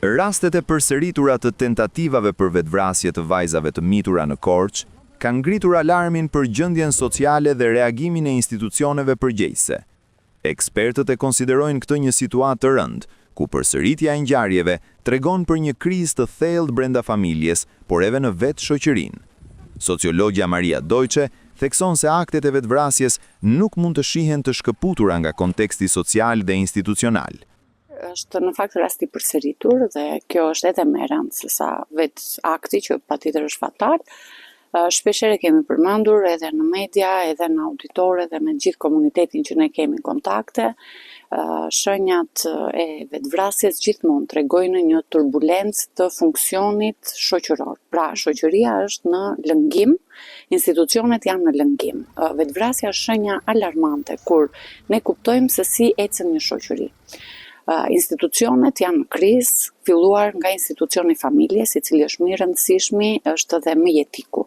Rastet e përsëritura të tentativave për vetvrasje të vajzave të mitura në Korçë kanë ngritur alarmin për gjendjen sociale dhe reagimin e institucioneve përgjegjëse. Ekspertët e konsiderojnë këtë një situatë të rëndë, ku përsëritja e ngjarjeve tregon për një krizë të thellë brenda familjes, por edhe në vetë shoqërinë. Sociologja Maria Deutsche thekson se aktet e vetvrasjes nuk mund të shihen të shkëputura nga konteksti social dhe institucional. Është në fakt rasti përsëritur dhe kjo është edhe më e rëndë se sa vetë akti që patjetër është fatal. Shpeshherë kemi përmendur edhe në media, edhe në auditore dhe me gjithë komunitetin që ne kemi kontakte. Shenjat e vetvrasjes gjithmonë tregojnë një turbulencë të funksionit shoqëror. Pra, shoqëria është në lëngim, institucionet janë në lëngim. Vetvrasja është shenja alarmante kur ne kuptojmë se si ecën një shoqëri. Institucionet janë në krizë, filluar nga institucioni familjes, i cili është më i rëndësishmi, është edhe më jetiku.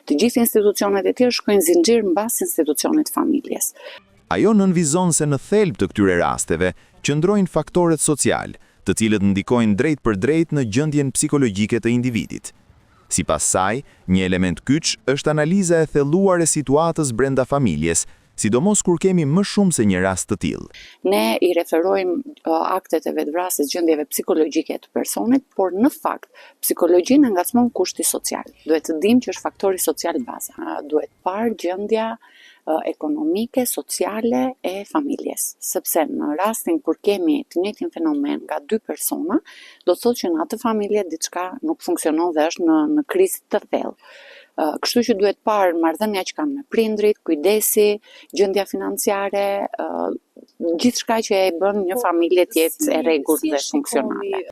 Të gjithë institucionet e tjerë shkojnë zinxhir mbas institucionit familjes. Ajo nënvizon se në thelb të këtyre rasteve qëndrojnë faktorët social, të cilët ndikojnë drejt për drejt në gjendjen psikologjike të individit. Sipas saj, një element kyç është analiza e thelluar e situatës brenda familjes, sidomos kur kemi më shumë se një rast të tillë. Ne i referojmë aktet e vetvrasjes gjendjeve psikologjike të personit, por në fakt psikologjinë e ngacmon kushti social. Duhet të dimë që është faktori social baza. Duhet parë gjendja ekonomike, sociale e familjes, sepse në rastin kur kemi të njëjtin fenomen nga dy persona, do të thotë që në atë familje diçka nuk funksionon dhe është në krizë të thellë. Kështu që duhet parë marrëdhënia që kanë me prindrit, kujdesi, gjendja financiare, gjithçka që e bën një familje të jetë e rregullt dhe funksionale.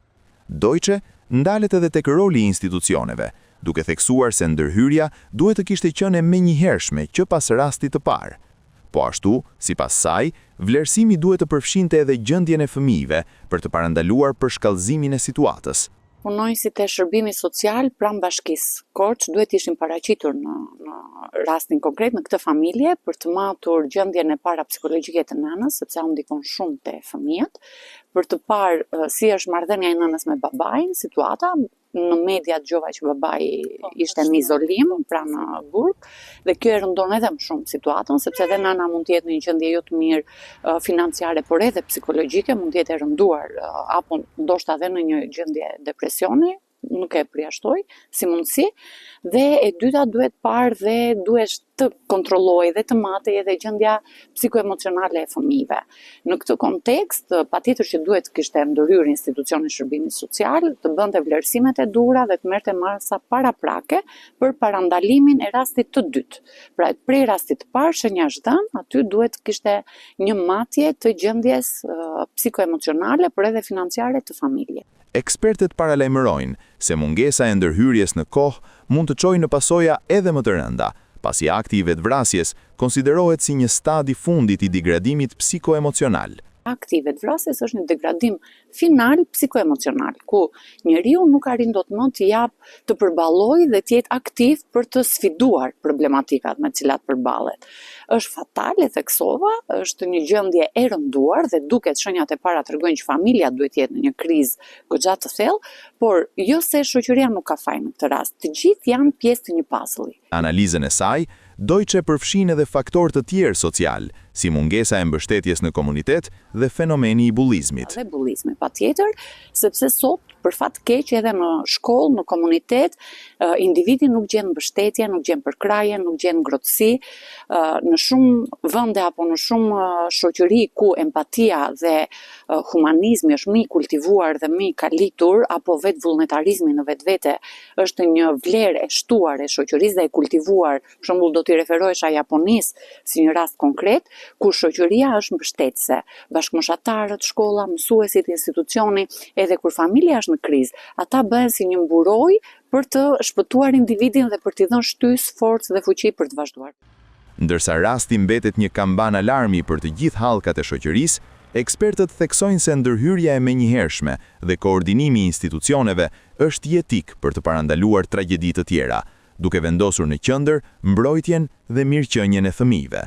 Deutsche ndalet edhe tek roli i institucioneve, duke theksuar se ndërhyrja duhet të kishte qenë e menjëhershme që pas rastit të parë. Po ashtu, sipas saj, vlerësimi duhet të përfshinte edhe gjendjen e fëmijëve për të parandaluar përshkallëzimin e situatës. Punonjësit e shërbimi social pranë bashkisë Korçë duhet ishin paraqitur në rastin konkret në këtë familje për të matur gjendjen e parapsikologjike të nënës, sepse ajo ndikon shumë te fëmijët, për të parë si është marrëdhënia e nënës me babain, situata. Në media dëgjova që babai ishte në izolim pranë burg dhe kjo e rëndon edhe më shumë situatën, sepse edhe nëna mund të jetë në një gjendje jo të mirë financiare, por edhe psikologjike, mund të jetë e rënduar apo ndoshta edhe në një gjendje depresioni, nuk e përjashtoj si mundësi, dhe e dyta duhet parë dhe duhet të kontrolloj dhe të matej edhe gjendja psikoemocionale e fëmijëve. Në këtë kontekst, patjetër që duhet të kishte ndërhyrë institucioni shërbimit social, të bënte vlerësimet e duhura dhe të merrte masa paraprake për parandalimin e rastit të dytë. Pra, prej rastit të parë, shenja është dhënë, aty duhet të kishte një matje të gjendjes psikoemocionale, por edhe financiare të familjes. Ekspertët paralajmërojnë se mungesa e ndërhyrjes në kohë mund të çojë në pasoja edhe më të rënda, pasi akti i vetvrasjes konsiderohet si një stadi fundit i degradimit psikoemocional. Akti i vetvrasjes është një degradim final psikoemocional, ku njeriu nuk arrin dot më të të përballojë dhe të jetë aktiv për të sfiduar problematikat me të cilat përballet. Është fatale, theksova, është një gjendje e rënduar dhe duket shenjat e para tregojnë që familja duhet të jetë në një krizë goxha të thellë, por jo se shoqëria nuk ka faj në këtë rast. Të gjithë janë pjesë të një puzzle-i. Analizën e saj, Deutsche përfshin edhe faktorë të tjerë social, si mungesa e mbështetjes në komunitet dhe fenomeni i bullizmit. Dhe bullizmi, patjetër, sepse sot, për fat keq edhe në shkollë, në komunitet, individi nuk gjen mbështetje, nuk gjen përkraje, nuk gjen ngrohtësi. Në shumë vende apo në shumë shoqëri ku empatia dhe humanizmi është më i kultivuar dhe më i kalitur, apo vetë vullnetarizmi në vetvete është një vlerë e shtuar e shoqërisë dhe e kultivuar, për shembull do t'i referohesha Japonisë si një rast konkret, ku shoqëria është mbështetëse, bashkëmoshatarët, shkolla, mësuesit, institucioni, edhe kur familja është në krizë, ata bëhen si një mburojë për të shpëtuar individin dhe për t'i dhënë shtysë, forcë dhe fuqi për të vazhduar. Ndërsa rasti mbetet një kamban alarmi për të gjithë hallkat e shoqërisë, ekspertët theksojnë se ndërhyrja e menjëhershme dhe koordinimi i institucioneve është jetik për të parandaluar tragjedi të tjera, duke vendosur në qendër mbrojtjen dhe mirëqenien e fëmijëve.